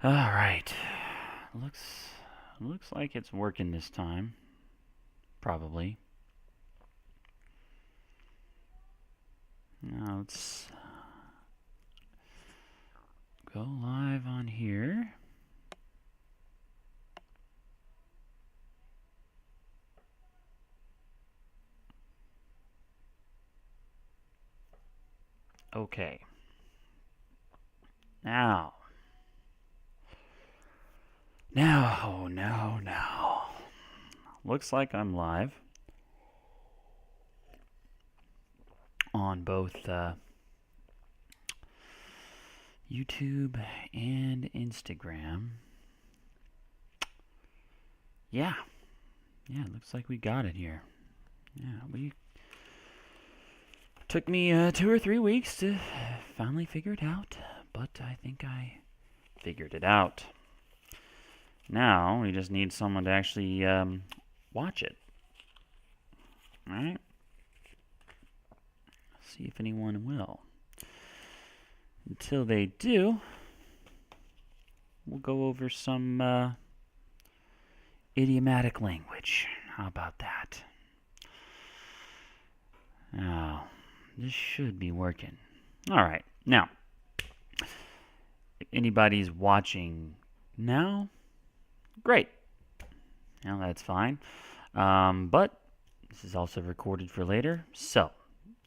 All right. Looks like it's working this time. Probably. Now let's go live on here. Okay. Now. Looks like I'm live on both YouTube and Instagram. Yeah, looks like we got it here. Yeah, we took me 2 or 3 weeks to finally figure it out, but I think I figured it out. Now we just need someone to actually watch it. All right. See if anyone will. Until they do, we'll go over some idiomatic language. How about that? Now, this should be working. All right. Now, if anybody's watching now, great. Now that's fine. But this is also recorded for later. So,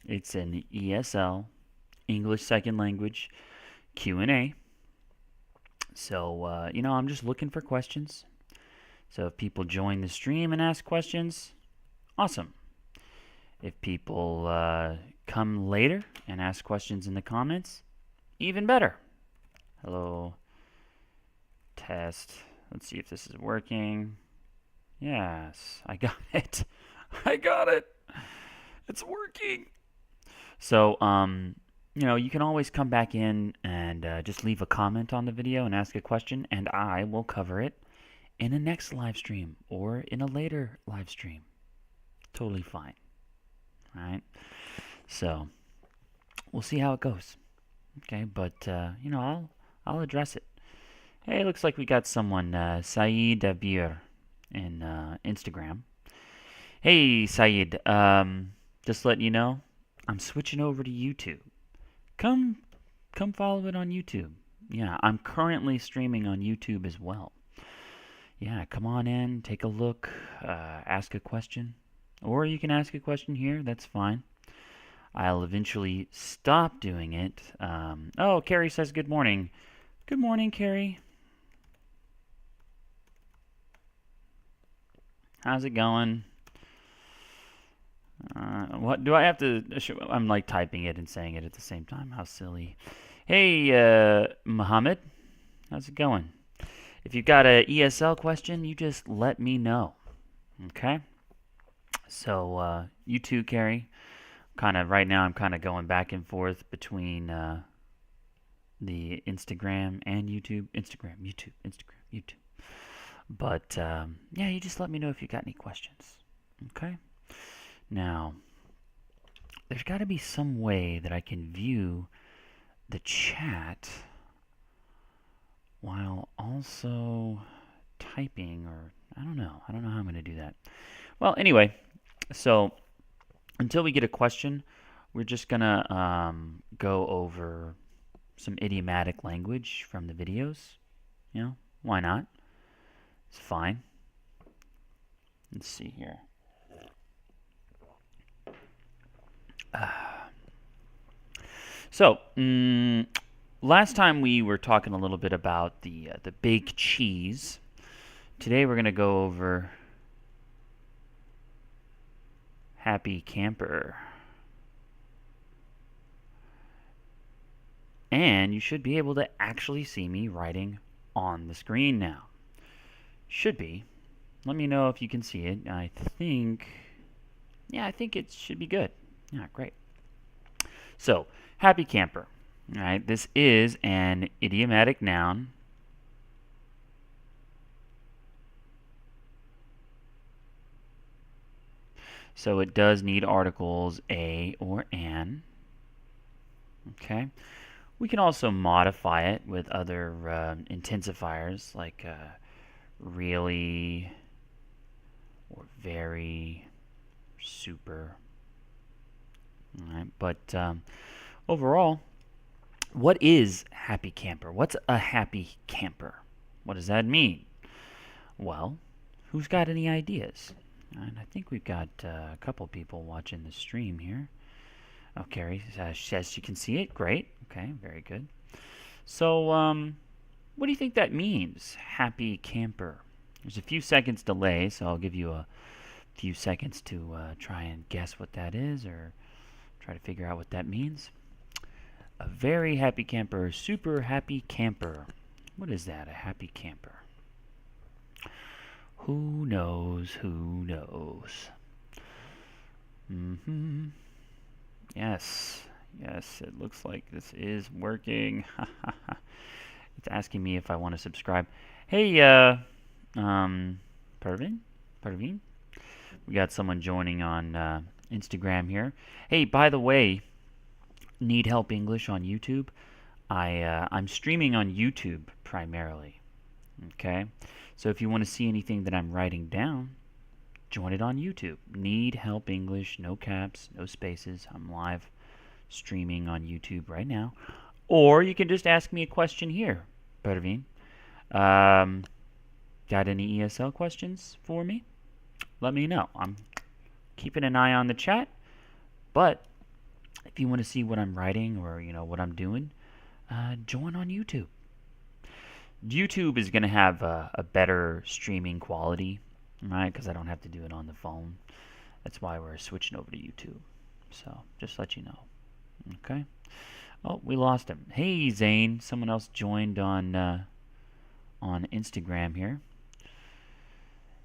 it's an ESL, English Second Language, Q&A. So, I'm just looking for questions. So if people join the stream and ask questions, awesome. If people come later and ask questions in the comments, even better. Hello. Test. Let's see if this is working. Yes, I got it. I got it. It's working. So, you can always come back in and just leave a comment on the video and ask a question, and I will cover it in a next live stream or in a later live stream. Totally fine. All right? So, we'll see how it goes. Okay, but, I'll address it. Hey, looks like we got someone, Saeed Abir, in Instagram. Hey, Saeed, just letting you know, I'm switching over to YouTube. Come follow it on YouTube. Yeah, I'm currently streaming on YouTube as well. Yeah, come on in, take a look, ask a question. Or you can ask a question here, that's fine. I'll eventually stop doing it. Oh, Carrie says good morning. Good morning, Carrie. How's it going? What do I have to? I'm like typing it and saying it at the same time. How silly. Hey, Mohammed. How's it going? If you've got a ESL question, you just let me know. Okay? So, you too, Carrie. Right now, I'm kind of going back and forth between the Instagram and YouTube. Instagram, YouTube. But, yeah, you just let me know if you got any questions. Okay? Now, there's got to be some way that I can view the chat while also typing, or I don't know how I'm going to do that. Well, anyway, so until we get a question, we're just going to go over some idiomatic language from the videos. Why not? It's fine. Let's see here. So, last time we were talking a little bit about the big cheese. Today we're going to go over happy camper. And you should be able to actually see me writing on the screen now. Should be. Let me know if you can see it. I think it should be good. Yeah, great. So, happy camper. All right, this is an idiomatic noun. So it does need articles a or an. Okay. We can also modify it with other intensifiers like really or very, super. All right, but overall, what is happy camper? What's a happy camper? What does that mean? Well, who's got any ideas? And I think we've got a couple people watching the stream here. Oh, Carrie says you can see it. Great. Okay, very good. So, what do you think that means? Happy camper. There's a few seconds delay, so I'll give you a few seconds to try and guess what that is or try to figure out what that means. A very happy camper, super happy camper. What is that, a happy camper? Who knows? Who knows? Yes. Yes, it looks like this is working. It's asking me if I want to subscribe. Hey, Parveen? Parveen? We got someone joining on Instagram here. Hey, by the way, need help English on YouTube? I'm streaming on YouTube primarily. Okay? So if you want to see anything that I'm writing down, join it on YouTube. Need help English, no caps, no spaces. I'm live streaming on YouTube right now. Or you can just ask me a question here, Parveen. Got any ESL questions for me? Let me know. I'm keeping an eye on the chat. But if you want to see what I'm writing or what I'm doing, join on YouTube. YouTube is going to have a better streaming quality, right? Because I don't have to do it on the phone. That's why we're switching over to YouTube. So just let you know. Okay. Oh, we lost him. Hey, Zane. Someone else joined on Instagram here.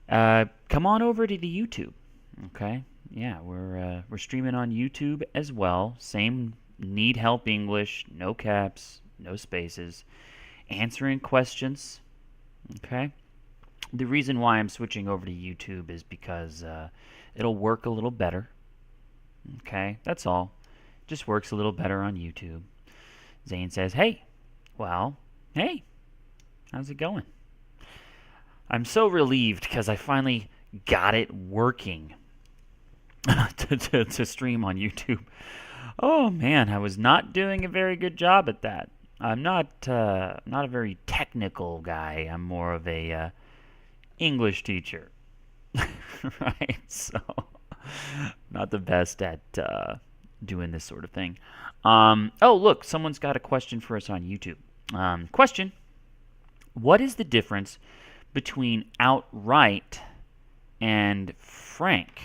Come on over to the YouTube. Okay. Yeah, we're streaming on YouTube as well. Same need help English, no caps, no spaces, answering questions. Okay. The reason why I'm switching over to YouTube is because it'll work a little better. Okay, that's all. Just works a little better on YouTube. Zane says, hey. Well, hey. How's it going? I'm so relieved because I finally got it working to stream on YouTube. Oh man, I was not doing a very good job at that. I'm not a very technical guy. I'm more of a English teacher, right? So not the best at doing this sort of thing. Oh, look, someone's got a question for us on YouTube. Question: what is the difference between outright and frank?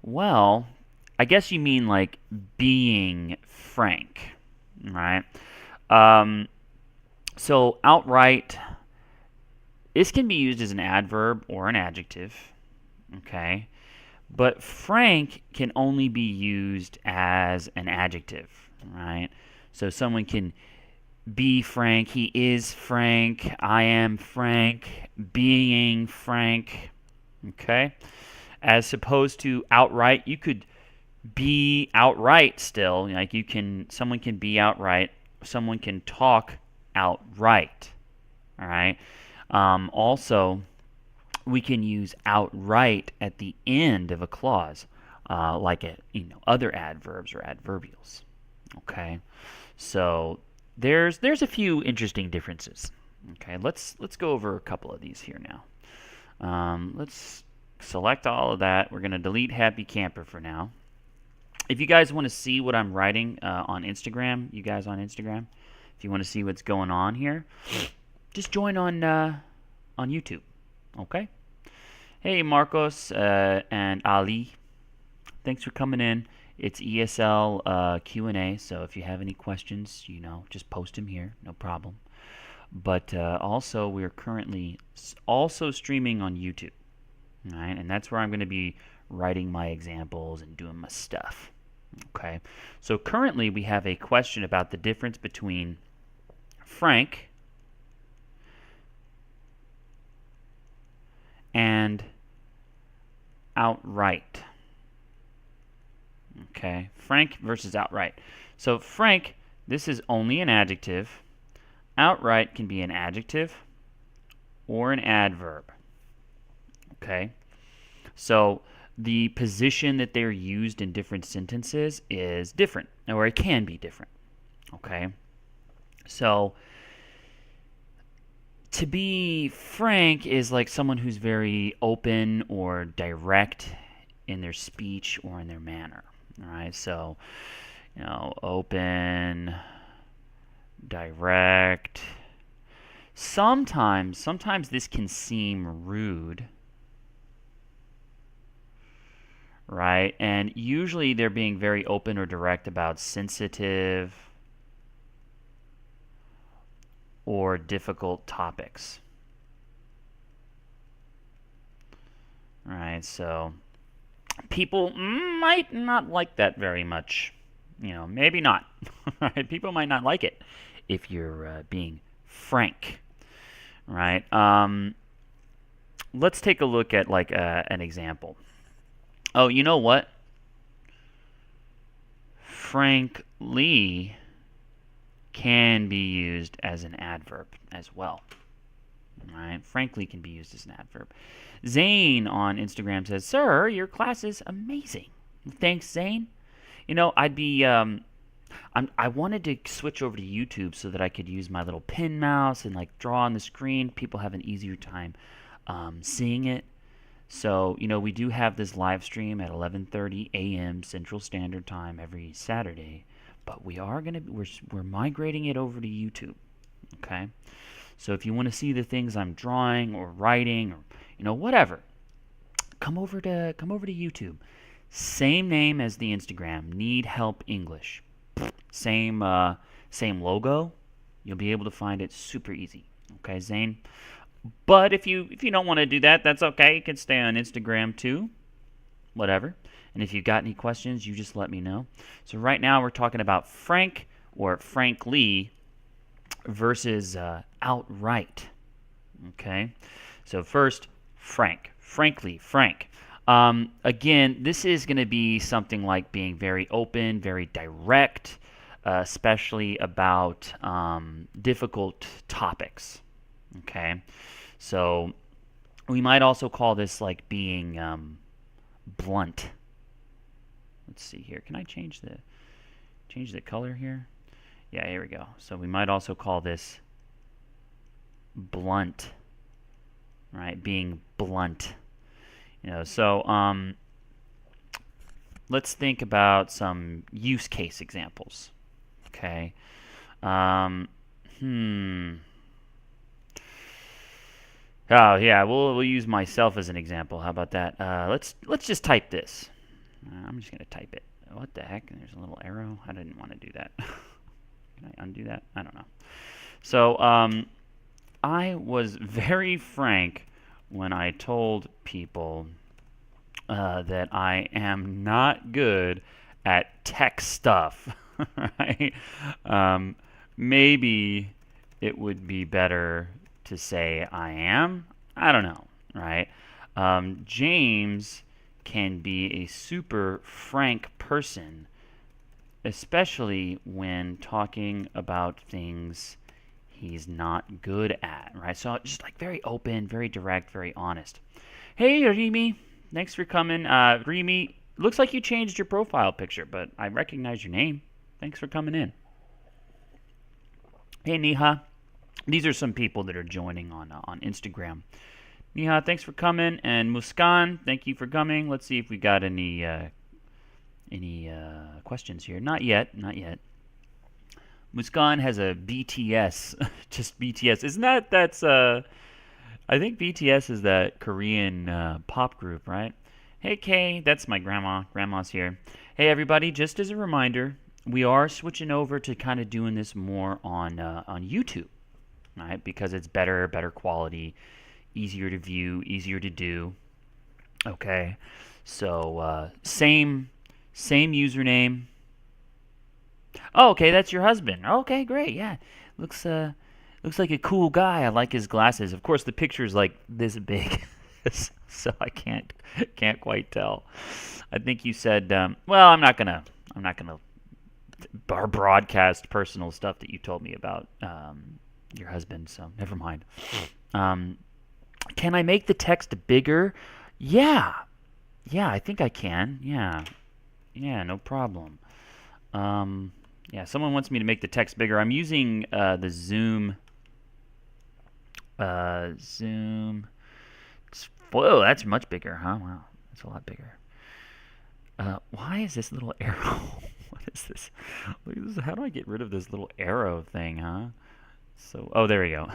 Well, I guess you mean like being frank, right? So outright, this can be used as an adverb or an adjective, okay? But frank can only be used as an adjective, right? So someone can be frank, he is frank, I am frank, being frank, okay? As opposed to outright, you could be outright still, like someone can be outright, someone can talk outright, all right? Also, we can use outright at the end of a clause, like other adverbs or adverbials. Okay, so there's a few interesting differences. Okay, let's go over a couple of these here now. Let's select all of that. We're going to delete happy camper for now. If you guys want to see what I'm writing on Instagram, you guys on Instagram, if you want to see what's going on here, just join on YouTube. Okay. Hey, Marcos and Ali. Thanks for coming in. It's ESL Q&A, so if you have any questions, just post them here. No problem. But also, we're currently also streaming on YouTube. All right, and that's where I'm going to be writing my examples and doing my stuff. Okay. So currently, we have a question about the difference between frank and outright. Okay, frank versus outright. So frank, this is only an adjective. Outright can be an adjective or an adverb. Okay, so the position that they're used in different sentences is different, or it can be different. Okay, so to be frank is like someone who's very open or direct in their speech or in their manner. All right, so open, direct. Sometimes this can seem rude, right? And usually they're being very open or direct about sensitive or difficult topics. All right, so people might not like that very much. Maybe not. Right? People might not like it if you're being frank. Right? Let's take a look at like an example. Oh, you know what? Frankly can be used as an adverb as well. Right? Frankly can be used as an adverb. Zane on Instagram says, "Sir, your class is amazing." Thanks, Zane. I'd be I wanted to switch over to YouTube so that I could use my little pin mouse and like draw on the screen. People have an easier time seeing it. So, we do have this live stream at 11:30 a.m. Central Standard Time every Saturday, but we're migrating it over to YouTube. Okay? So if you want to see the things I'm drawing or writing or whatever, come over to YouTube. Same name as the Instagram, Need Help English. Same logo. You'll be able to find it super easy. Okay, Zane? But if you don't want to do that, that's okay. You can stay on Instagram too. Whatever. And if you've got any questions, you just let me know. So right now we're talking about frank or frankly versus outright. Okay? So first, frank. Frankly, frank. Again, this is going to be something like being very open, very direct, especially about difficult topics. Okay, so we might also call this like being blunt. Let's see here. Can I change the color here? Yeah, here we go. So we might also call this blunt, right? Being blunt. So let's think about some use case examples. Okay. Oh yeah, we'll use myself as an example. How about that? Let's just type this. I'm just gonna type it. What the heck? There's a little arrow. I didn't want to do that. Can I undo that? I don't know. So I was very frank when I told people that I am not good at tech stuff. Right? Maybe it would be better to say I am. I don't know, right? James can be a super frank person, especially when talking about things he's not good at, right? So just like very open, very direct, very honest. Hey, Rimi, thanks for coming. Rimi, looks like you changed your profile picture, but I recognize your name. Thanks for coming in. Hey, Niha. These are some people that are joining on Instagram. Niha, thanks for coming, and Muskan, thank you for coming. Let's see if we got any questions here. Not yet. Muskan has a BTS, just BTS. Isn't that's I think BTS is that Korean pop group, right? Hey Kay, that's my grandma. Grandma's here. Hey everybody, just as a reminder, we are switching over to kind of doing this more on YouTube, right? Because it's better quality, easier to view, easier to do. Okay, so same username. Oh, okay, that's your husband. Okay, great. Yeah, looks like a cool guy. I like his glasses. Of course, the picture is like this big. so I can't quite tell. I think you said, well, I'm not gonna broadcast personal stuff that you told me about your husband. So never mind. Um, can I make the text bigger? Yeah, yeah, I think I can. Yeah, yeah, no problem. Yeah, someone wants me to make the text bigger. I'm using the Zoom. Zoom. Whoa, that's much bigger, huh? Wow, that's a lot bigger. Why is this little arrow? What is this? Look at this. How do I get rid of this little arrow thing, huh? So, oh, there we go.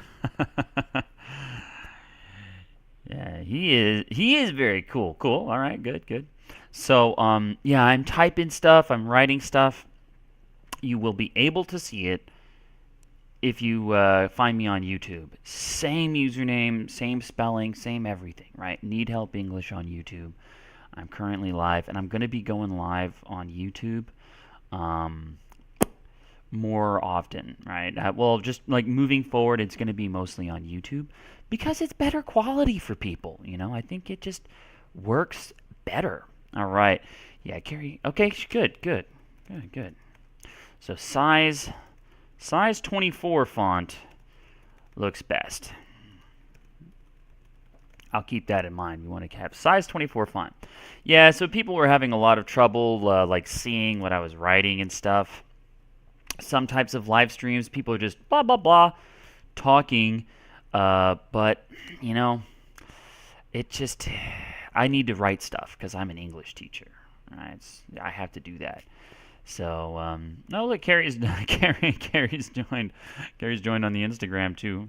Yeah, he is very cool. Cool. All right, good, good. So, yeah, I'm typing stuff, I'm writing stuff. You will be able to see it if you find me on YouTube. Same username, same spelling, same everything, right? Need Help English on YouTube. I'm currently live, and I'm going to be going live on YouTube more often, right? Well, just like moving forward, it's going to be mostly on YouTube because it's better quality for people. I think it just works better. All right. Yeah, Carrie. Okay, good, good, good, good. So size 24 font looks best. I'll keep that in mind. We want to have size 24 font. Yeah, so people were having a lot of trouble like seeing what I was writing and stuff. Some types of live streams, people are just blah, blah, blah, talking. But, it just, I need to write stuff because I'm an English teacher. Right? I have to do that. So, no, look, Carrie's joined. Carrie's joined on the Instagram too.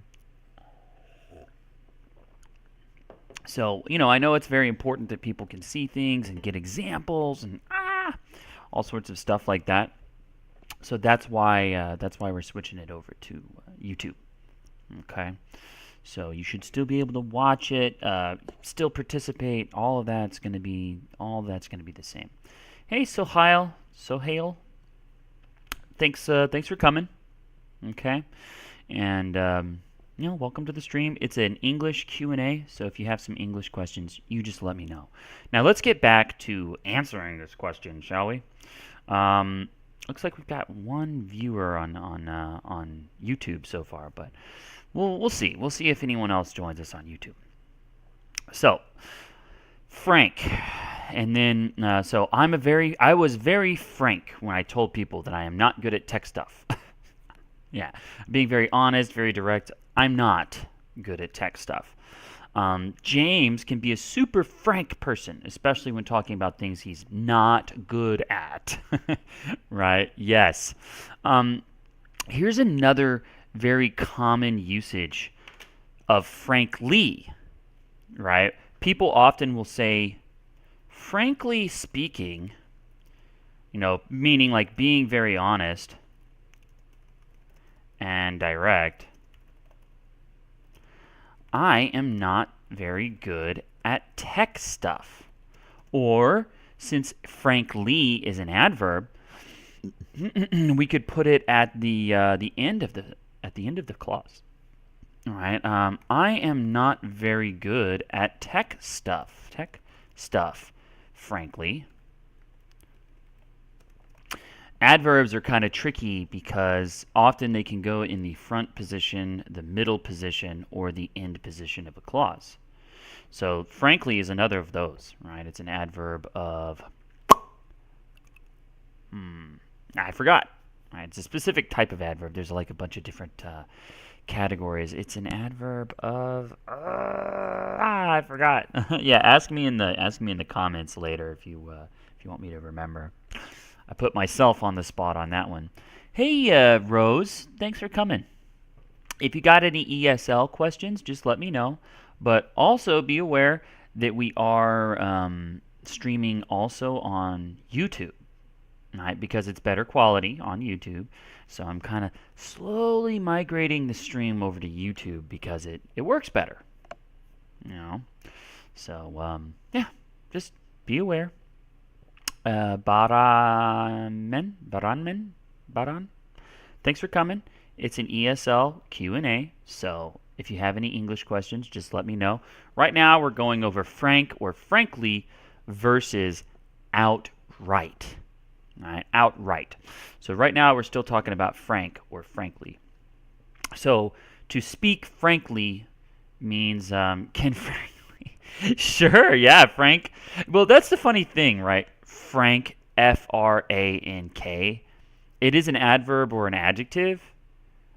So, I know it's very important that people can see things and get examples and all sorts of stuff like that. So that's why we're switching it over to YouTube. Okay. So you should still be able to watch it, still participate. All that's going to be the same. Hey, Sohail, thanks for coming. Okay, and welcome to the stream. It's an English Q&A, so if you have some English questions, you just let me know. Now let's get back to answering this question, shall we? Looks like we've got one viewer on YouTube so far, but we'll see. We'll see if anyone else joins us on YouTube. So, Frank, and then so I was very frank when I told people that I am not good at tech stuff. Yeah, being very honest, very direct. I'm not good at tech stuff. James can be a super frank person, especially when talking about things he's not good at. Right? Yes. Here's another very common usage of frankly, right? People often will say, frankly speaking, meaning like being very honest and direct. I am not very good at tech stuff. Or, since frankly is an adverb, we could put it at the end of the clause. All right. I am not very good at tech stuff. Frankly. Adverbs are kind of tricky because often they can go in the front position, the middle position, or the end position of a clause. So, frankly is another of those, right? It's an adverb of, I forgot. Right? It's a specific type of adverb. There's like a bunch of different categories. It's an adverb of, I forgot. Yeah, ask me in the comments later if you want me to remember. I put myself on the spot on that one. Hey, Rose, thanks for coming. If you got any ESL questions, just let me know. But also be aware that we are streaming also on YouTube, right? Because it's better quality on YouTube. So I'm kind of slowly migrating the stream over to YouTube because it works better. So, yeah, just be aware. Baran. Thanks for coming. It's an ESL Q&A, so If you have any English questions, just let me know. Right now, we're going over frank or frankly versus outright. All right, outright. So right now, we're still talking about frank or frankly. So to speak frankly means can frankly. Sure, yeah, frank. Well, that's the funny thing, right? Frank, F-R-A-N-K. It is an adverb or an adjective.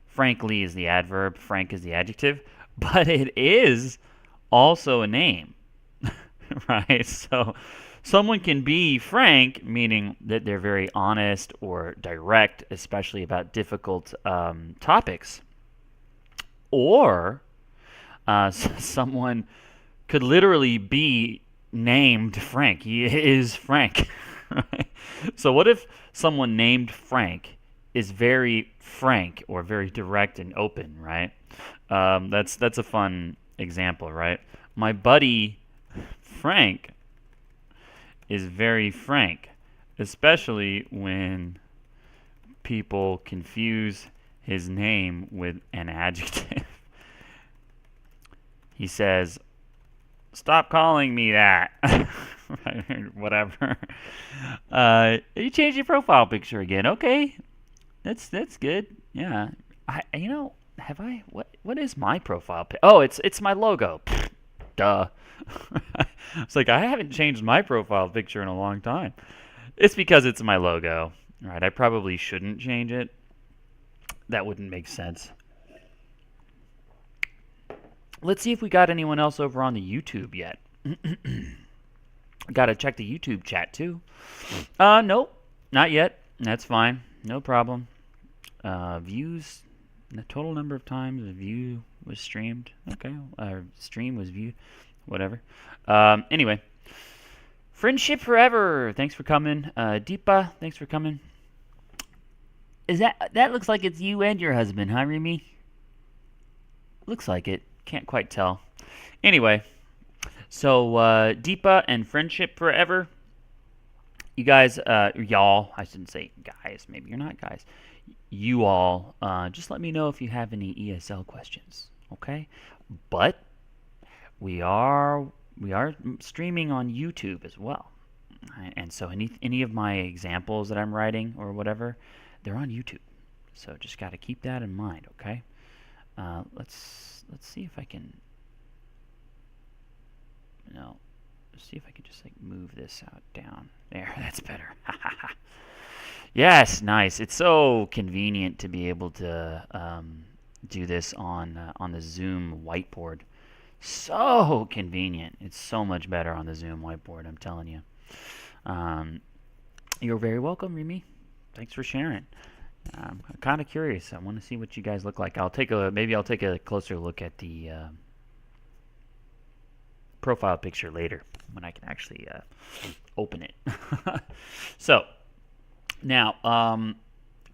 Frankly is the adverb, frank is the adjective, but it is also a name, right? So someone can be frank, meaning that they're very honest or direct, especially about difficult topics. Or someone could literally be named Frank. He is Frank. Right? So what if someone named Frank is very frank or very direct and open, right? That's a fun example, right? My buddy Frank is very frank, especially when people confuse his name with an adjective. He says, "Stop calling me that." Whatever. You changed your profile picture again. Okay, that's good. Yeah. Have I? What is my profile pic? Oh, it's my logo. Duh. It's like I haven't changed my profile picture in a long time. It's because it's my logo. All right, I probably shouldn't change it. That wouldn't make sense. Let's see if we got anyone else over on the YouTube yet. Got to check the YouTube chat too. Nope, not yet. That's fine. No problem. Views, the total number of times a view was streamed. Okay, stream was viewed. Whatever. Anyway, friendship forever. Thanks for coming. Deepa, thanks for coming. That looks like it's you and your husband, huh, Remy? Looks like it. Can't quite tell. Anyway, so Deepa and friendship forever. You guys, y'all, I shouldn't say guys. Maybe you're not guys. You all, just let me know if you have any ESL questions, okay? But we are streaming on YouTube as well, and so any of my examples that I'm writing or whatever, they're on YouTube. So just got to keep that in mind, okay? Let's see if I can. No, let's see if I can just like move this out down there. That's better. Yes, nice. It's so convenient to be able to do this on the Zoom whiteboard. So convenient. It's so much better on the Zoom whiteboard, I'm telling you. You're very welcome, Remy. Thanks for sharing. I'm kind of curious. I want to see what you guys look like. Maybe I'll take a closer look at the profile picture later when I can actually open it. So now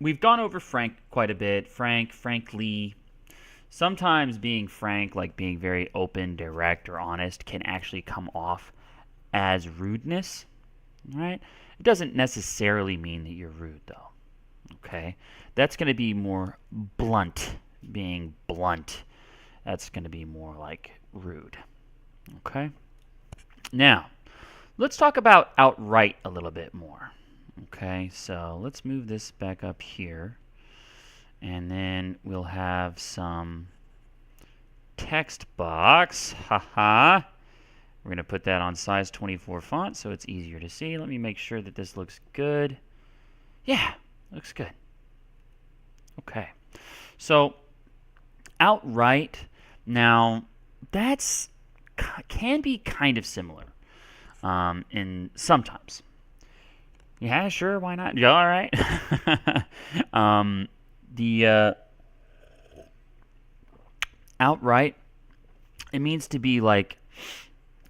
we've gone over frank quite a bit. Frank, frankly. Sometimes being frank, like being very open, direct, or honest, can actually come off as rudeness, right? It doesn't necessarily mean that you're rude, though, okay? That's going to be more blunt, being blunt. That's going to be more like rude, okay? Now, let's talk about outright a little bit more, okay? So let's move this back up here. And then we'll have some text box. Haha. We're going to put that on size 24 font so it's easier to see. Let me make sure that this looks good. Yeah, looks good. Okay. So outright, now that's can be kind of similar in sometimes. Yeah, sure, why not? Yeah, all right. The outright, it means to be like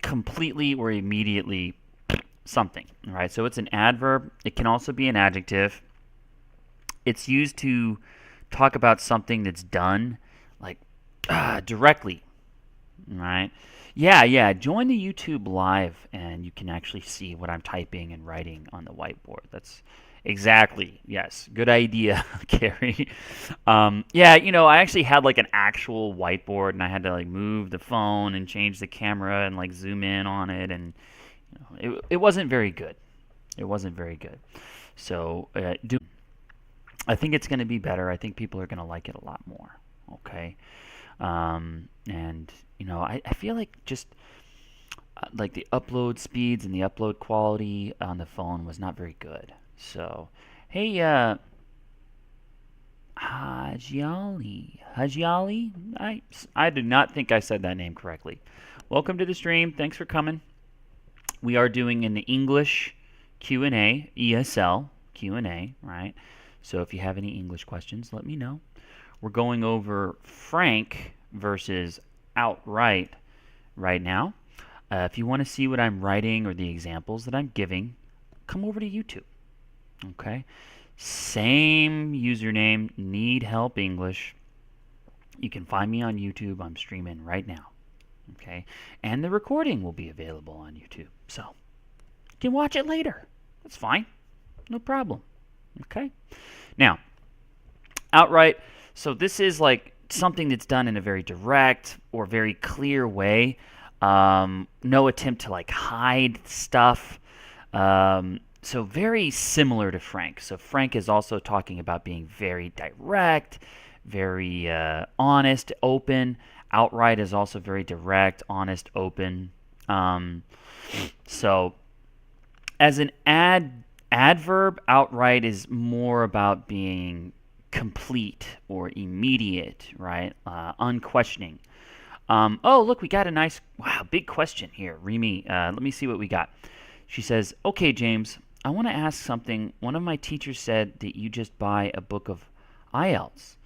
completely or immediately something, right? So it's an adverb. It can also be an adjective. It's used to talk about something that's done like directly, right? Yeah, join the YouTube live and you can actually see what I'm typing and writing on the whiteboard. Exactly. Yes. Good idea, Carrie. Yeah, I actually had like an actual whiteboard, and I had to like move the phone and change the camera and like zoom in on it, and it wasn't very good. It wasn't very good. So I think it's going to be better. I think people are going to like it a lot more. Okay. And I feel like just like the upload speeds and the upload quality on the phone was not very good. So, hey, Hajiali, I did not think I said that name correctly. Welcome to the stream. Thanks for coming. We are doing an English Q&A, ESL Q&A, right? So if you have any English questions, let me know. We're going over frank versus outright right now. If you want to see what I'm writing or the examples that I'm giving, come over to YouTube. Okay? Same username, Need Help English. You can find me on YouTube. I'm streaming right now. Okay? And the recording will be available on YouTube. So, you can watch it later. That's fine. No problem. Okay? Now, outright, so this is like something that's done in a very direct or very clear way. No attempt to like hide stuff. So very similar to frank. So frank is also talking about being very direct, very honest, open. Outright is also very direct, honest, open. So as an adverb, outright is more about being complete or immediate, right? Unquestioning. Oh, look, we got a nice, wow, big question here. Remy, let me see what we got. She says, okay, James, I want to ask something. One of my teachers said that you just buy a book of IELTS.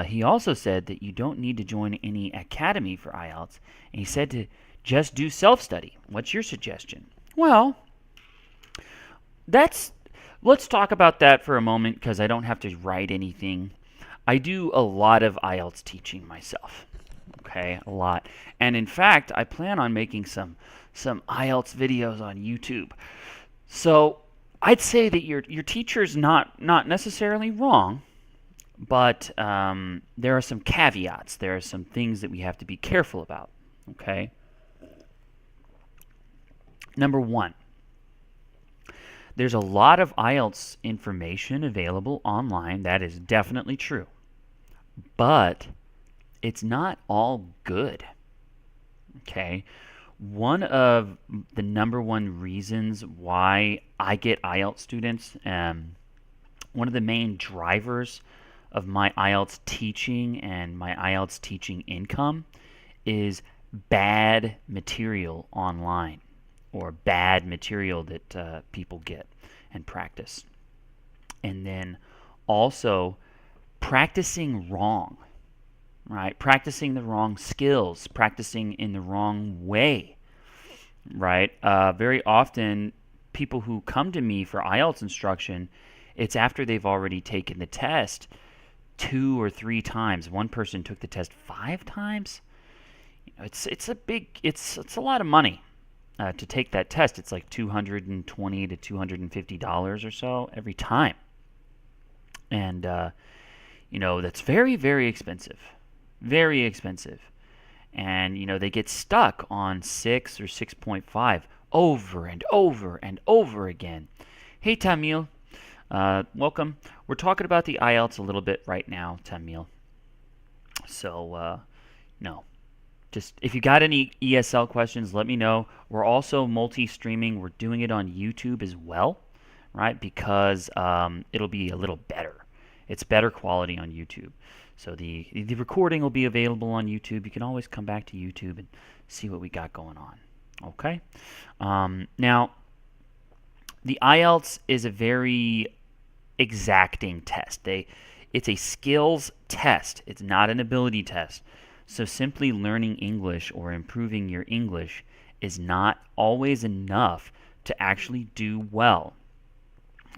He also said that you don't need to join any academy for IELTS, and he said to just do self-study. What's your suggestion? Well, let's talk about that for a moment because I don't have to write anything. I do a lot of IELTS teaching myself. Okay, a lot. And in fact, I plan on making some IELTS videos on YouTube. So I'd say that your teacher's not necessarily wrong, but there are some caveats. There are some things that we have to be careful about. Okay. Number one, there's a lot of IELTS information available online. That is definitely true. But it's not all good. Okay? One of the number one reasons why I get IELTS students, one of the main drivers of my IELTS teaching and my IELTS teaching income is bad material online or bad material that people get and practice. And then also practicing wrong. Right? Practicing the wrong skills, practicing in the wrong way, right? Very often, people who come to me for IELTS instruction, it's after they've already taken the test 2 or 3 times. One person took the test 5 times. It's a lot of money to take that test. It's like $220 to $250 or so every time, and that's very, very expensive. Very expensive. And, they get stuck on 6 or 6.5 over and over and over again. Hey, Tamil. Welcome. We're talking about the IELTS a little bit right now, Tamil. So, no. Just, if you got any ESL questions, let me know. We're also multi-streaming. We're doing it on YouTube as well, right? Because it'll be a little better. It's better quality on YouTube. So the recording will be available on YouTube. You can always come back to YouTube and see what we got going on. Okay? Now, the IELTS is a very exacting test. It's a skills test. It's not an ability test. So simply learning English or improving your English is not always enough to actually do well.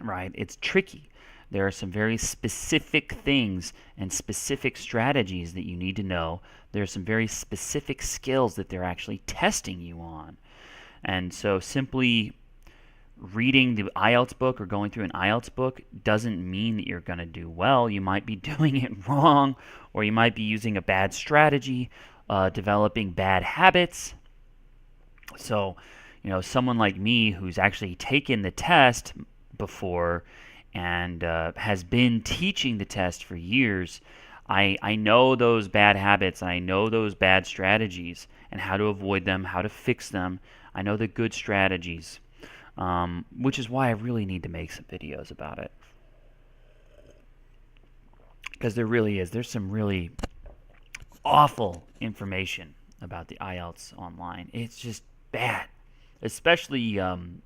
Right? It's tricky. There are some very specific things and specific strategies that you need to know. There are some very specific skills that they're actually testing you on. And so simply reading the IELTS book or going through an IELTS book doesn't mean that you're going to do well. You might be doing it wrong, or you might be using a bad strategy, developing bad habits. So, someone like me who's actually taken the test before and has been teaching the test for years, I know those bad habits, and I know those bad strategies and how to avoid them, how to fix them. I know the good strategies, which is why I really need to make some videos about it. Because there really is. There's some really awful information about the IELTS online. It's just bad. Especially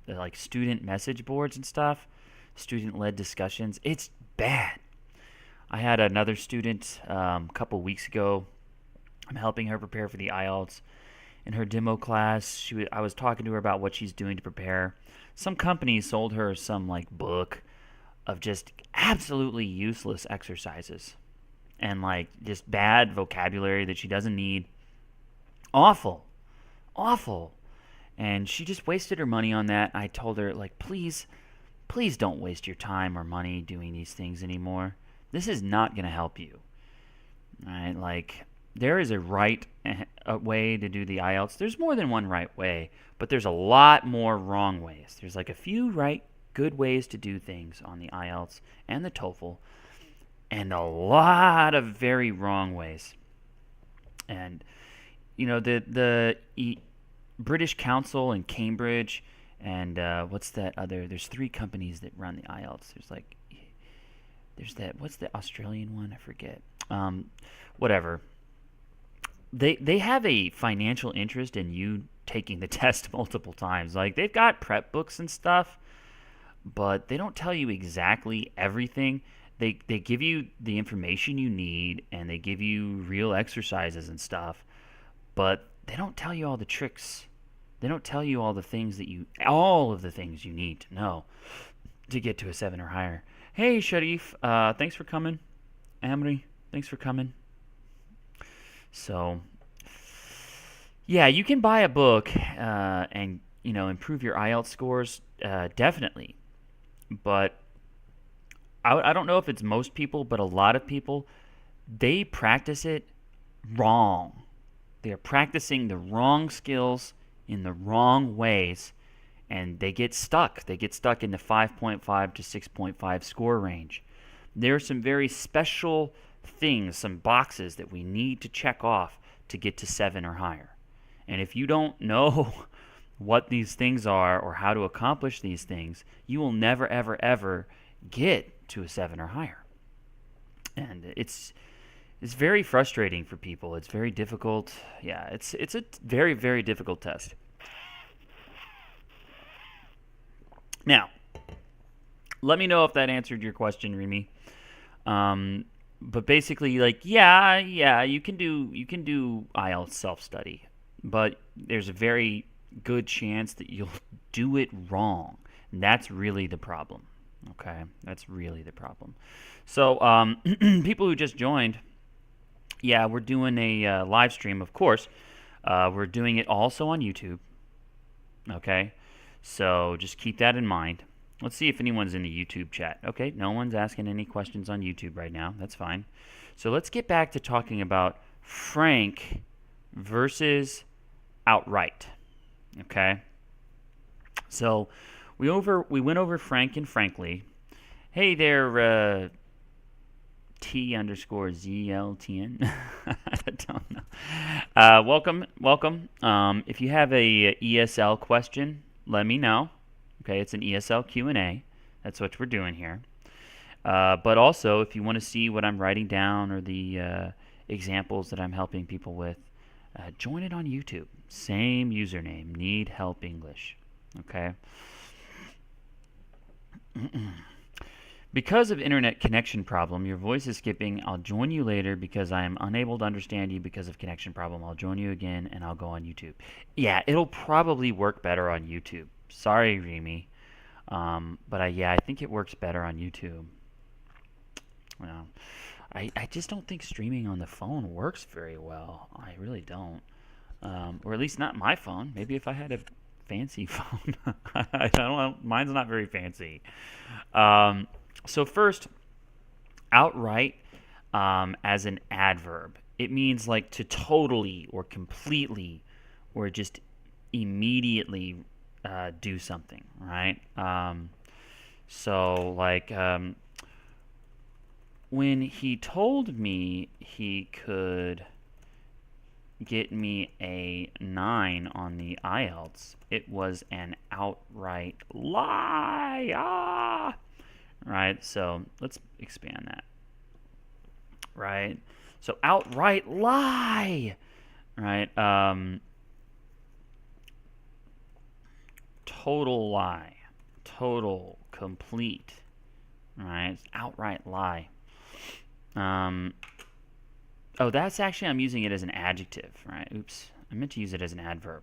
like student message boards and stuff, student-led discussions. It's bad. I had another student a couple weeks ago. I'm helping her prepare for the IELTS. In her demo class, I was talking to her about what she's doing to prepare. Some company sold her some like book of just absolutely useless exercises and like just bad vocabulary that she doesn't need. Awful. Awful. And she just wasted her money on that. I told her, like, please don't waste your time or money doing these things anymore. This is not going to help you. All right? Like, there is a right way to do the IELTS. There's more than one right way, but there's a lot more wrong ways. There's like a few good ways to do things on the IELTS and the TOEFL, and a lot of very wrong ways. And, the British Council in Cambridge, and what's that other? There's 3 companies that run the IELTS. What's the Australian one? I forget. Whatever. They have a financial interest in you taking the test multiple times. Like, they've got prep books and stuff, but they don't tell you exactly everything. They give you the information you need, and they give you real exercises and stuff, but they don't tell you all the tricks. They don't tell you all of the things you need to know to get to a 7 or higher. Hey, Sharif, thanks for coming. Amri, thanks for coming. So, yeah, you can buy a book and improve your IELTS scores, definitely. But I don't know if it's most people, but a lot of people, they practice it wrong. They are practicing the wrong skills in the wrong ways, and they get stuck. They get stuck in the 5.5 to 6.5 score range. There are some very special things, some boxes that we need to check off to get to 7 or higher. And if you don't know what these things are or how to accomplish these things, you will never, ever, ever get to a 7 or higher. And it's very frustrating for people. It's very difficult. Yeah, it's a very, very difficult test. Now, let me know if that answered your question, Remy. But basically, like, yeah, you can do IELTS self-study, but there's a very good chance that you'll do it wrong. And that's really the problem. Okay, that's really the problem. So, people who just joined. Yeah, we're doing a live stream, of course. We're doing it also on YouTube. Okay, so just keep that in mind. Let's see if anyone's in the YouTube chat. Okay, no one's asking any questions on YouTube right now. That's fine. So let's get back to talking about frank versus outright. Okay, so we went over frank and frankly. Hey there, T_ZLTN. I don't know. Welcome. If you have a ESL question, let me know. Okay, it's an ESL Q&A. That's what we're doing here. But also, if you want to see what I'm writing down or the examples that I'm helping people with, join it on YouTube. Same username, Need Help English. Okay. Because of internet connection problem, your voice is skipping. I'll join you later because I am unable to understand you because of connection problem. I'll join you again and I'll go on YouTube. Yeah, it'll probably work better on YouTube. Sorry, Remy. But I think it works better on YouTube. Well, I just don't think streaming on the phone works very well. I really don't. Or at least not my phone. Maybe if I had a fancy phone. I don't know. Mine's not very fancy. So first, outright as an adverb. It means like to totally or completely or just immediately do something, right? So like when he told me he could get me a 9 on the IELTS, it was an outright lie. Right? So let's expand that. Right? So outright lie. Right? Total lie. Total, complete. Right? Outright lie. Oh, that's actually, I'm using it as an adjective, right? Oops, I meant to use it as an adverb.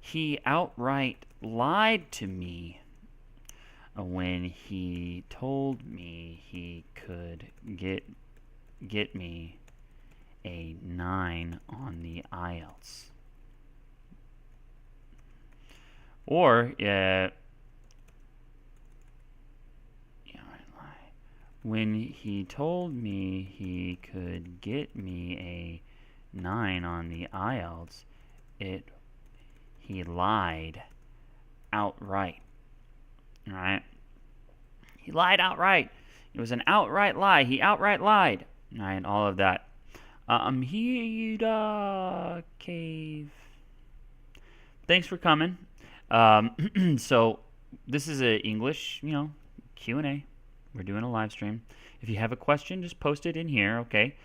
He outright lied to me when he told me he could get me a 9 on the IELTS. Or, when he told me he could get me a 9 on the IELTS, he lied outright. All right? He lied outright. It was an outright lie. He outright lied. All right, all of that. He cave. Thanks for coming. So this is a English, Q&A. We're doing a live stream. If you have a question, just post it in here, okay?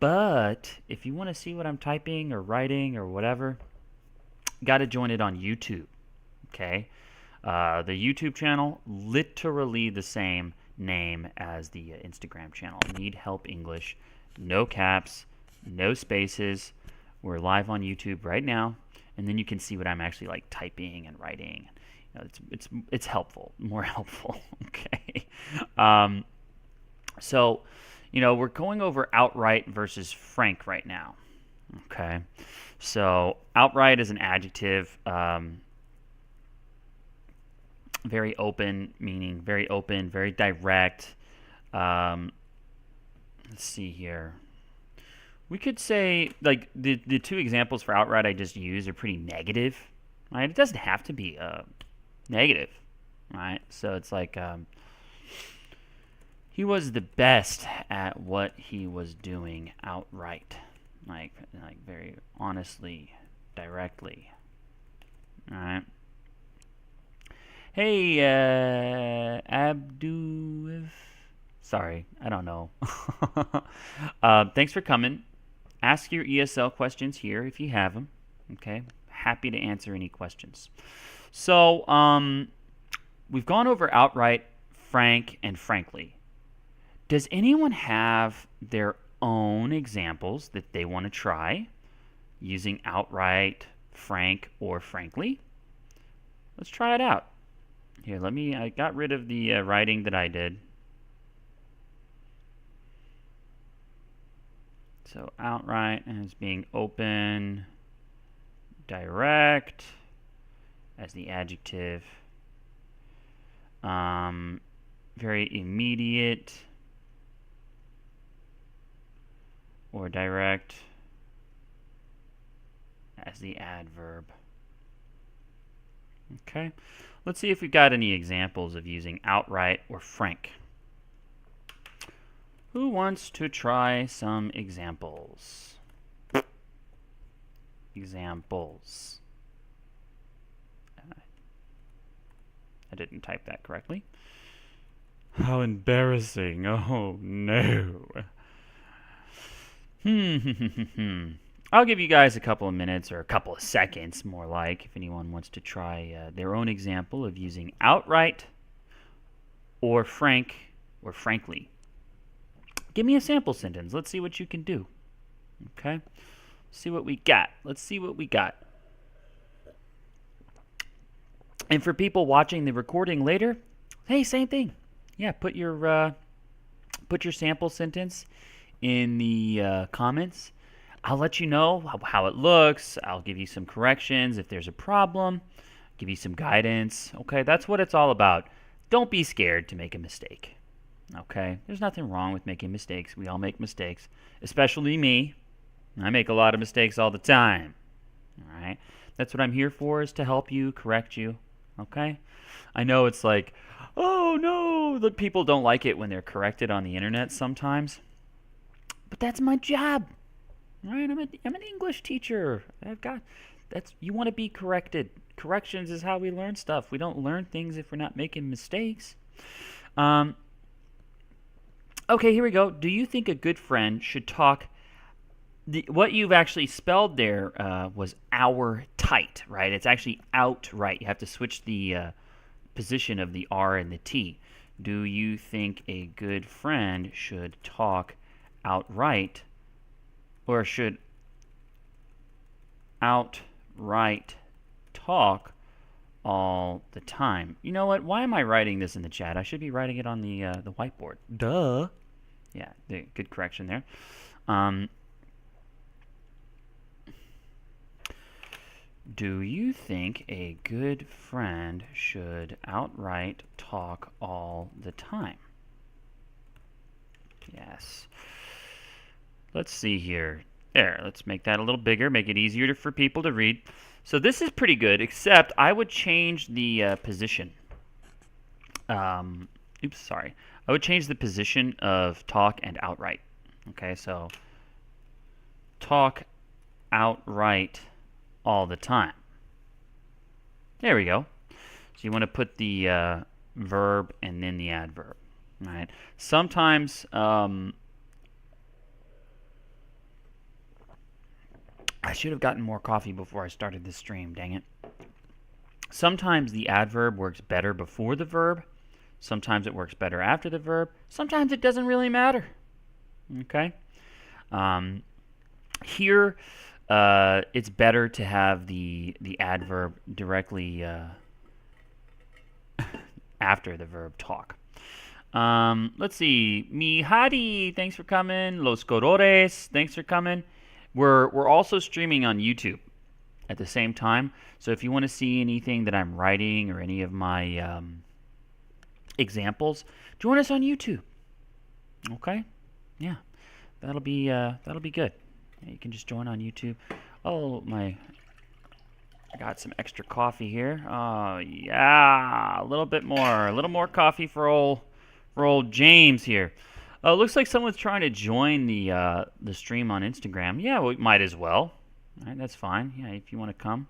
But if you want to see what I'm typing or writing or whatever, got to join it on YouTube, okay? The YouTube channel, literally the same name as the Instagram channel. Need Help English. No caps, no spaces. We're live on YouTube right now, and then you can see what I'm actually like typing and writing. It's helpful, more helpful. Okay. So, we're going over outright versus frank right now. Okay. So, outright is an adjective. Very open, meaning very open, very direct. Let's see here. We could say, like, the two examples for outright I just used are pretty negative, right? It doesn't have to be negative, right? So it's like he was the best at what he was doing outright, like very honestly, directly. All right. Hey, Abdu. Sorry, I don't know. Thanks for coming. Ask your ESL questions here if you have them. Okay, happy to answer any questions. So, we've gone over outright, frank, and frankly. Does anyone have their own examples that they want to try using outright, frank, or frankly? Let's try it out. Here, I got rid of the writing that I did. So outright as being open, direct as the adjective, very immediate or direct as the adverb. Okay, let's see if we've got any examples of using outright or frank. Who wants to try some examples? Examples. I didn't type that correctly. How embarrassing. Oh, no. I'll give you guys a couple of minutes or a couple of seconds, more like, if anyone wants to try their own example of using outright or frank or frankly. Give me a sample sentence. Let's see what you can do. Okay? See what we got. Let's see what we got. And for people watching the recording later, hey, same thing. Yeah, put your sample sentence in the comments. I'll let you know how it looks. I'll give you some corrections if there's a problem, give you some guidance. Okay, that's what it's all about. Don't be scared to make a mistake. Okay, there's nothing wrong with making mistakes. We all make mistakes, especially me. I make a lot of mistakes all the time. All right, that's what I'm here for, is to help you, correct you. Okay, I know it's like, oh no, the people don't like it when they're corrected on the internet sometimes, but that's my job. Right? I'm an English teacher. You want to be corrected. Corrections is how we learn stuff. We don't learn things if we're not making mistakes. Okay, here we go. Do you think a good friend should talk? What you've actually spelled there was our tight, right? It's actually outright. You have to switch the position of the R and the T. Do you think a good friend should talk outright, or should outright talk all the time? You know what? Why am I writing this in the chat? I should be writing it on the whiteboard. Duh. Yeah, good correction there. Do you think a good friend should outright talk all the time? Yes. Let's see here. There, let's make that a little bigger, make it easier for people to read. So this is pretty good, except I would change the position. Oops, sorry. I would change the position of talk and outright. Okay, so talk outright all the time. There we go. So you want to put the verb and then the adverb. All right. Sometimes I should have gotten more coffee before I started this stream, dang it. Sometimes the adverb works better before the verb. Sometimes it works better after the verb. Sometimes it doesn't really matter. Okay? Here, it's better to have the adverb directly after the verb talk. Let's see. Mi Hadi, thanks for coming. Los Corores, thanks for coming. We're also streaming on YouTube at the same time. So if you want to see anything that I'm writing or any of my examples, join us on YouTube. Okay? Yeah, that'll be good. You can just join on YouTube. Oh I got some extra coffee here. Oh yeah, a little more coffee for old James here. Looks like someone's trying to join the stream on Instagram. Yeah, we might as well. All right, that's fine. Yeah, if you want to come.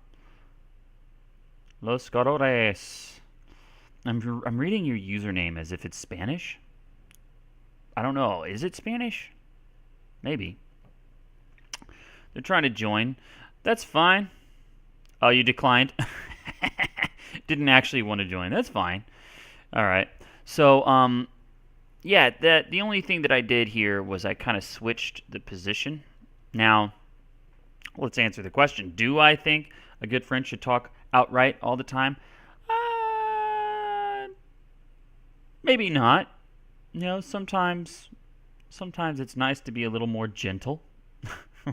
Los Corores. I'm reading your username as if it's Spanish. I don't know. Is it Spanish? Maybe. They're trying to join. That's fine. Oh, you declined? Didn't actually want to join. That's fine. All right. So, yeah, the only thing that I did here was I kind of switched the position. Now, let's answer the question. Do I think a good friend should talk outright all the time? Maybe not. You know, sometimes it's nice to be a little more gentle,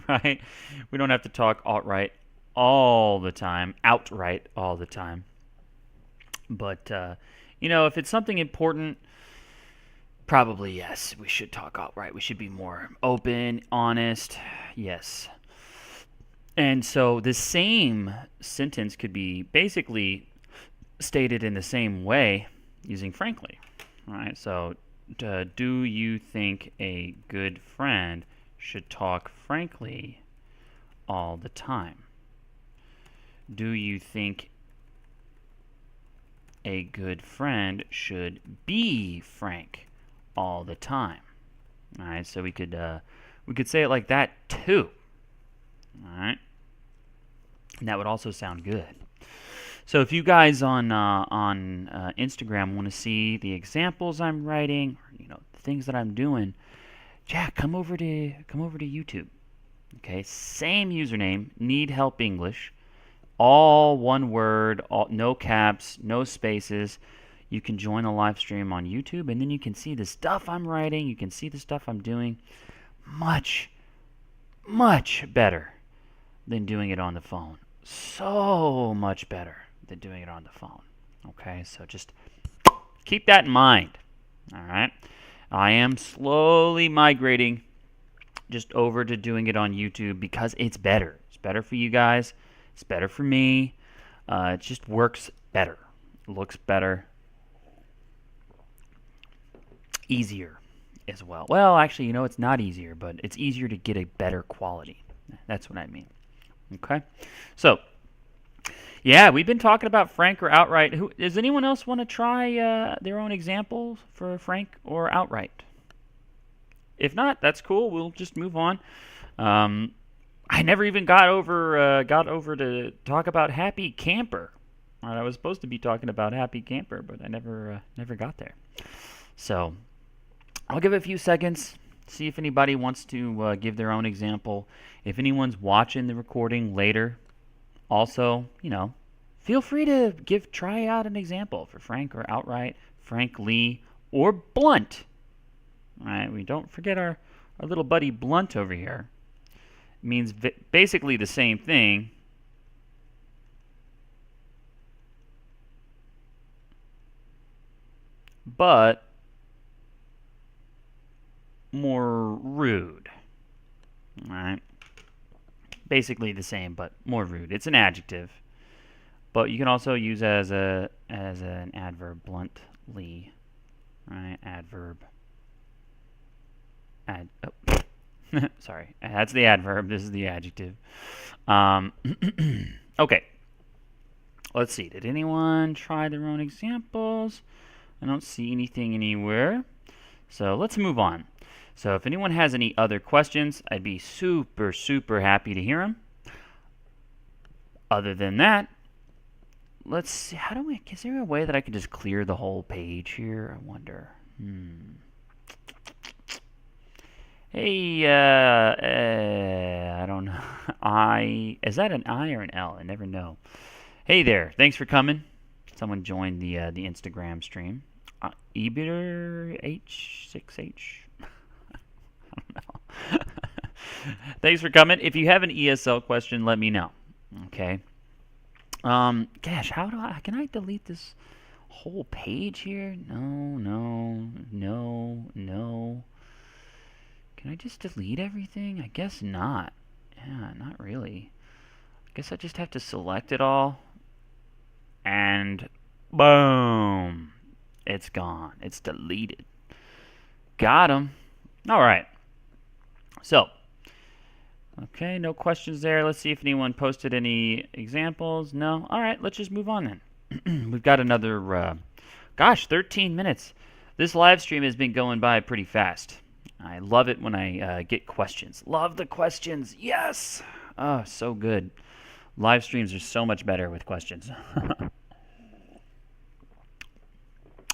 right? We don't have to talk outright all the time, But, you know, if it's something important, probably yes, we should talk outright. We should be more open, honest, yes. And so the same sentence could be basically stated in the same way using frankly, right? So, do you think a good friend should talk frankly all the time? Do you think a good friend should be frank all the time? All right, so we could say it like that too. All right, and that would also sound good. So if you guys on Instagram want to see the examples I'm writing, or, you know, the things that I'm doing, Jack, come over to YouTube. Okay, same username, Need Help English, all one word, no caps, no spaces. You can join the live stream on YouTube, and then you can see the stuff I'm writing. You can see the stuff I'm doing. Much much better than doing it on the phone. So much better than doing it on the phone. Okay, so just keep that in mind. All right. I am slowly migrating just over to doing it on YouTube because it's better. It's better for you guys. It's better for me. It just works better. It looks better. Easier as well. Well, actually, you know, it's not easier, but it's easier to get a better quality. That's what I mean. Okay? So, yeah, we've been talking about frank or outright. Does anyone else want to try their own examples for frank or outright? If not, that's cool. We'll just move on. I never even got over to talk about happy camper. I was supposed to be talking about happy camper, but I never got there. So I'll give it a few seconds, see if anybody wants to give their own example. If anyone's watching the recording later, also, you know, feel free to try out an example for frank or outright, frankly, or blunt. All right, we don't forget our little buddy blunt over here. It means basically the same thing. But more rude. All right. Basically the same, but more rude. It's an adjective, but you can also use as an adverb, bluntly. All right, adverb. Sorry, that's the adverb. This is the adjective. Okay. Let's see. Did anyone try their own examples? I don't see anything anywhere. So let's move on. So if anyone has any other questions, I'd be super, super happy to hear them. Other than that, let's see. Is there a way that I can just clear the whole page here? I wonder. Hey, I don't know. Is that an I or an L? I never know. Hey there. Thanks for coming. Someone joined the Instagram stream. H6H. I don't know. Thanks for coming. If you have an ESL question, let me know. Okay. Gosh, can I delete this whole page here? No. Can I just delete everything? I guess not. Yeah, not really. I guess I just have to select it all. And boom. It's gone. It's deleted. Got him. All right. So, okay, no questions there. Let's see if anyone posted any examples. No? All right, let's just move on then. We've got another, 13 minutes. This live stream has been going by pretty fast. I love it when I get questions. Love the questions. Yes! Oh, so good. Live streams are so much better with questions.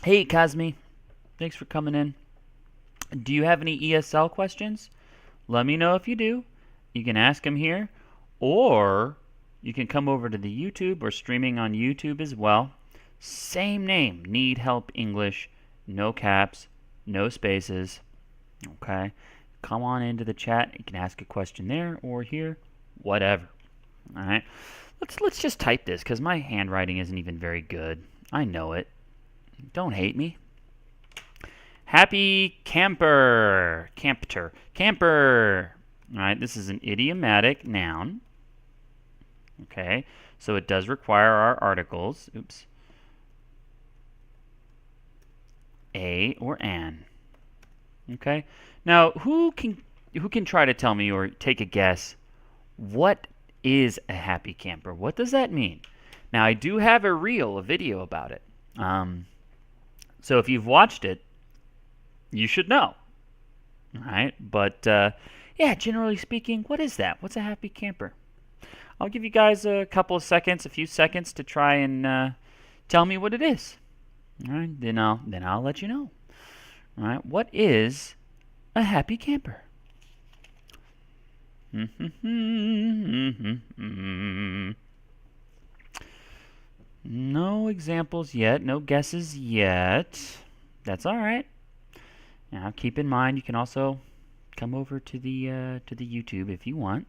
Hey, Kazmi. Thanks for coming in. Do you have any ESL questions? Let me know if you do. You can ask them here, or you can come over to the YouTube or streaming on YouTube as well. Same name, Need Help English, no caps, no spaces. Okay, come on into the chat. You can ask a question there or here, whatever. All right, let's just type this because my handwriting isn't even very good. I know it. Don't hate me. Happy camper. Camper. All right, this is an idiomatic noun. Okay, so it does require our articles. Oops. A or an. Okay. Now, who can try to tell me or take a guess what is a happy camper? What does that mean? Now, I do have a video about it. So if you've watched it, you should know. All right, but yeah, generally speaking, what is that? What's a happy camper? I'll give you guys a few seconds to try and tell me what it is. All right, then I'll let you know. All right, what is a happy camper? No examples yet, no guesses yet. That's all right. Now, keep in mind, you can also come over to the YouTube if you want.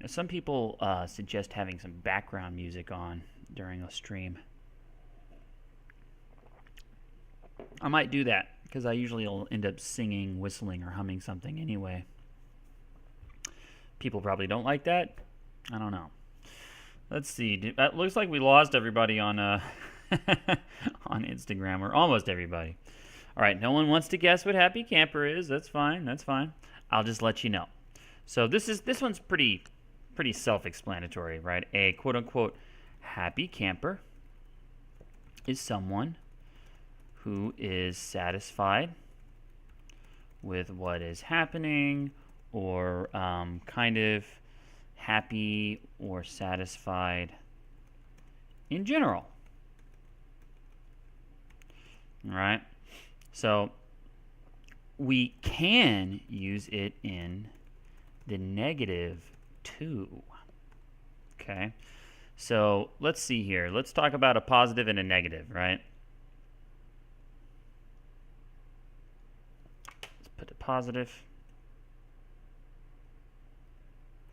Now, some people suggest having some background music on during a stream. I might do that because I usually will end up singing, whistling, or humming something anyway. People probably don't like that. I don't know. Let's see. It looks like we lost everybody on on Instagram, or almost everybody. All right, no one wants to guess what happy camper is. That's fine. That's fine. I'll just let you know. So this one's pretty self-explanatory, right? A quote-unquote happy camper is someone who is satisfied with what is happening, or kind of happy or satisfied in general. All right? So we can use it in the negative too. Okay? So let's see here. Let's talk about a positive and a negative, right? Let's put the positive.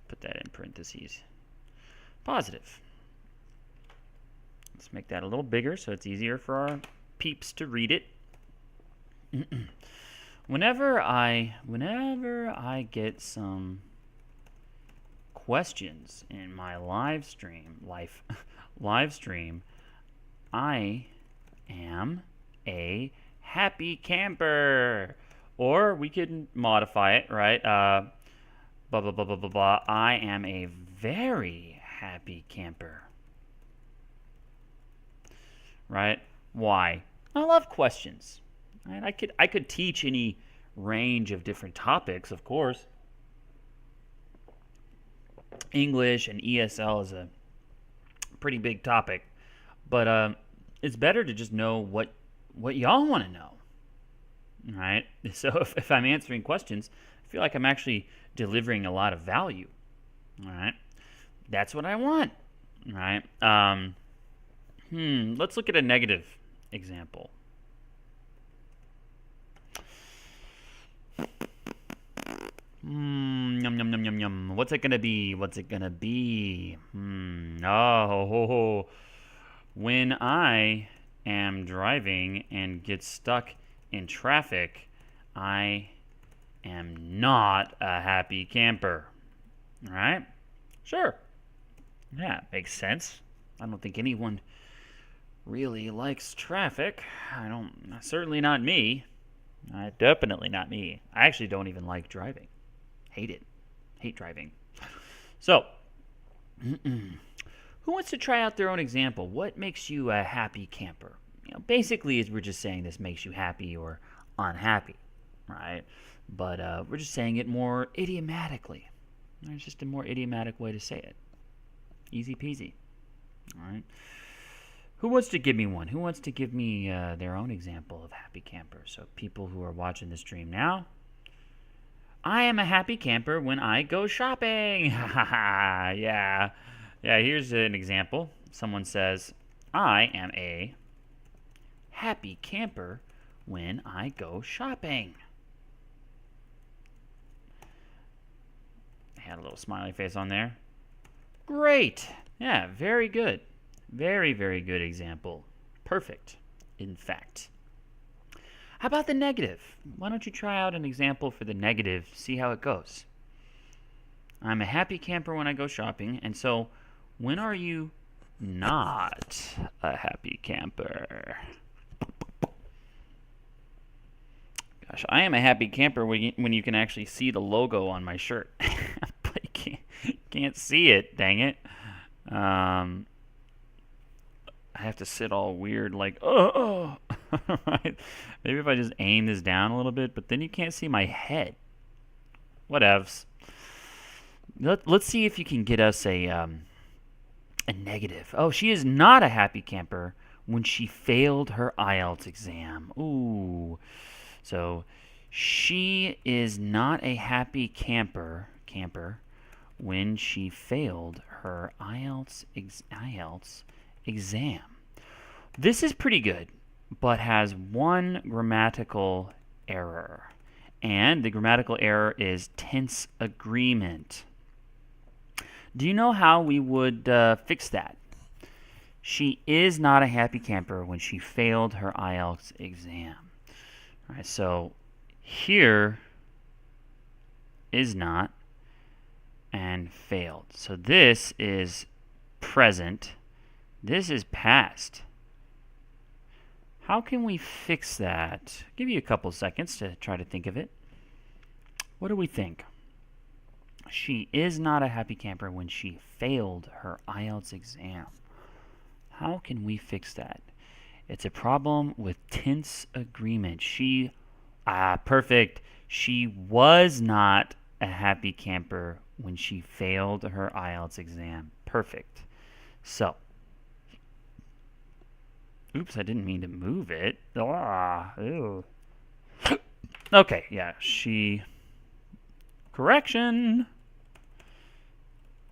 Put that in parentheses. Positive. Let's make that a little bigger so it's easier for our peeps to read it. Whenever I get some questions in my live stream, I am a happy camper. Or we could modify it, right? Blah, blah, blah, blah, blah, blah. I am a very happy camper. Right? Why? I love questions. Right? I could teach any range of different topics, of course. English and ESL is a pretty big topic. But it's better to just know what y'all want to know. Right? So if I'm answering questions, I feel like I'm actually delivering a lot of value. All right? That's what I want. All right? Let's look at a negative example. Yum, yum, yum, yum, yum. What's it going to be? What's it going to be? When I am driving and get stuck in traffic, I am not a happy camper. All right? Sure. Yeah, makes sense. I don't think anyone really likes traffic. Certainly not me. Definitely not me. I actually don't even like driving. Hate it. Hate driving. So, who wants to try out their own example? What makes you a happy camper? Basically, we're just saying this makes you happy or unhappy, right? But we're just saying it more idiomatically. It's just a more idiomatic way to say it. Easy peasy. All right. Who wants to give me one? Who wants to give me their own example of happy camper? So people who are watching the stream now, I am a happy camper when I go shopping. Yeah. Yeah, here's an example. Someone says, I am a happy camper when I go shopping. I had a little smiley face on there. Great. Yeah, very good. Very, very good example. Perfect, in fact. How about the negative? Why don't you try out an example for the negative, see how it goes? I'm a happy camper when I go shopping, and so when are you not a happy camper? Gosh, I am a happy camper when you can actually see the logo on my shirt. But you can't see it, dang it. I have to sit all weird like, right? Maybe if I just aim this down a little bit, but then you can't see my head. Whatevs. Let's see if you can get us a negative. Oh, she is not a happy camper when she failed her IELTS exam. Ooh. So she is not a happy camper when she failed her IELTS exam. This is pretty good, but has one grammatical error. And the grammatical error is tense agreement. Do you know how we would fix that? She is not a happy camper when she failed her IELTS exam. All right, so here is not and failed. So this is present. This is past. How can we fix that? I'll give you a couple seconds to try to think of it. What do we think? She is not a happy camper when she failed her IELTS exam. How can we fix that? It's a problem with tense agreement. Perfect. She was not a happy camper when she failed her IELTS exam. Perfect. So, oops, I didn't mean to move it. Ew. Okay, yeah, correction.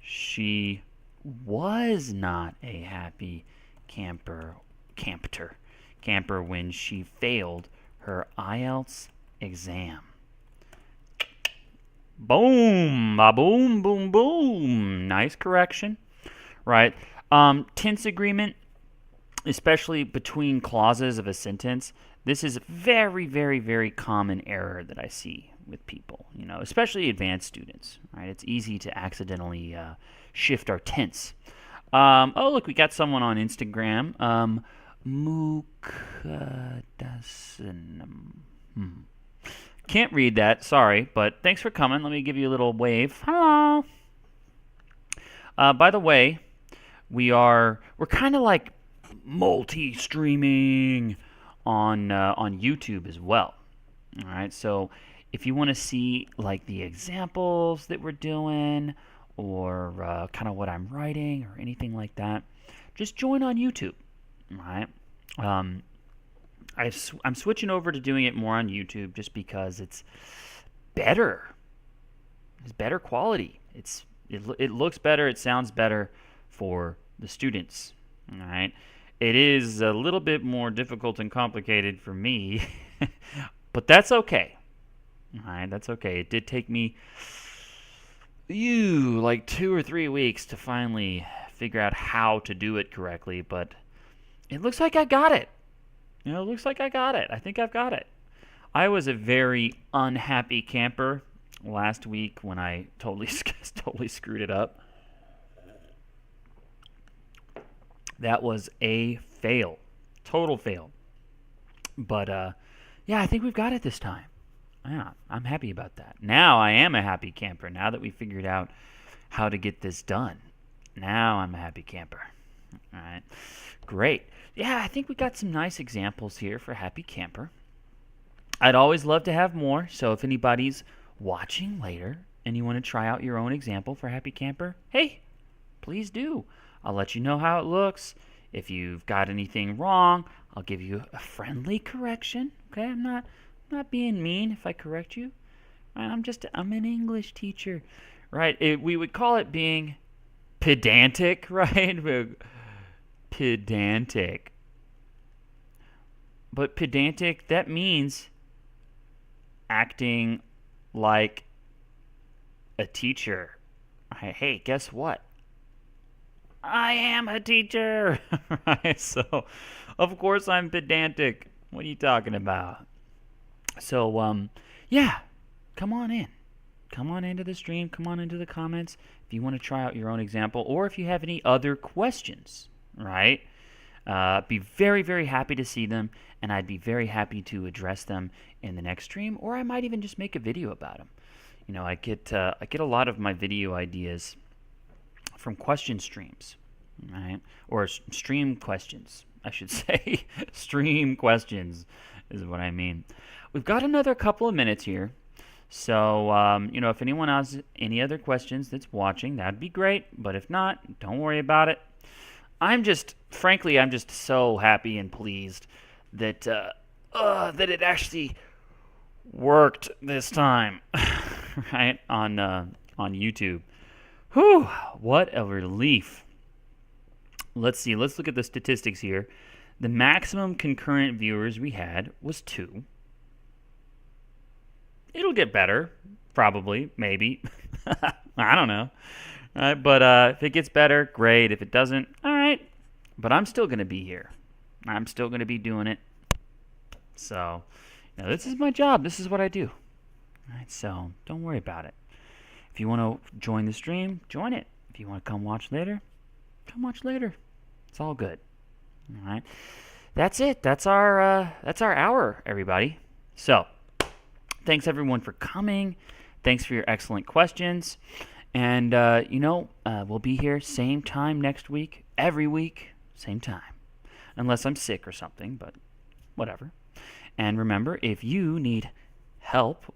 She was not a happy camper when she failed her IELTS exam. Boom, boom, boom, boom. Nice correction, right? Tense agreement, especially between clauses of a sentence. This is a very, very, very common error that I see with people, especially advanced students, right? It's easy to accidentally shift our tense. Oh, look, we got someone on Instagram. Can't read that, sorry, but thanks for coming. Let me give you a little wave. Hello. By the way, we're kind of like multi-streaming on YouTube as well. All right, so if you want to see like the examples that we're doing, or kind of what I'm writing, or anything like that, just join on YouTube. All right. I'm switching over to doing it more on YouTube just because it's better. It's better quality. It looks better. It sounds better for the students. All right. It is a little bit more difficult and complicated for me, but that's okay. All right, that's okay. It did take me like 2 or 3 weeks to finally figure out how to do it correctly, but it looks like I got it. It looks like I got it. I think I've got it. I was a very unhappy camper last week when I totally screwed it up. That was a fail. Total fail. But, yeah, I think we've got it this time. Yeah, I'm happy about that. Now I am a happy camper. Now that we figured out how to get this done. Now I'm a happy camper. All right. Great. Yeah, I think we got some nice examples here for happy camper. I'd always love to have more. So if anybody's watching later and you want to try out your own example for happy camper, hey, please do. I'll let you know how it looks. If you've got anything wrong, I'll give you a friendly correction. Okay, I'm not being mean if I correct you. I'm an English teacher, right? We would call it being pedantic, right? Pedantic. But pedantic, that means acting like a teacher. Hey, guess what? I am a teacher, right? So, of course I'm pedantic. What are you talking about? So, yeah, come on in. Come on into the stream. Come on into the comments if you want to try out your own example, or if you have any other questions, right? Be very, very happy to see them, and I'd be very happy to address them in the next stream, or I might even just make a video about them. I get a lot of my video ideas from question streams, right? Or stream questions, I should say. Stream questions is what I mean. We've got another couple of minutes here. So, if anyone has any other questions that's watching, that'd be great. But if not, don't worry about it. Frankly, I'm just so happy and pleased that that it actually worked this time, right, on YouTube. Whew, what a relief. Let's see. Let's look at the statistics here. The maximum concurrent viewers we had was 2. It'll get better, probably, maybe. I don't know. But if it gets better, great. If it doesn't, all right. But I'm still going to be here. I'm still going to be doing it. So, this is my job. This is what I do. All right, so don't worry about it. If you want to join the stream, join it. If you want to come watch later, come watch later. It's all good. All right. That's it. That's our hour, everybody. So, thanks everyone for coming. Thanks for your excellent questions. And we'll be here same time next week, every week, same time. Unless I'm sick or something, but whatever. And remember, if you need help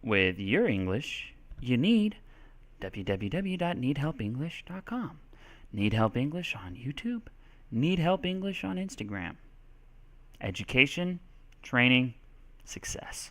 with your English, you need www.needhelpenglish.com. Need Help English on YouTube. Need Help English on Instagram. Education, training, success.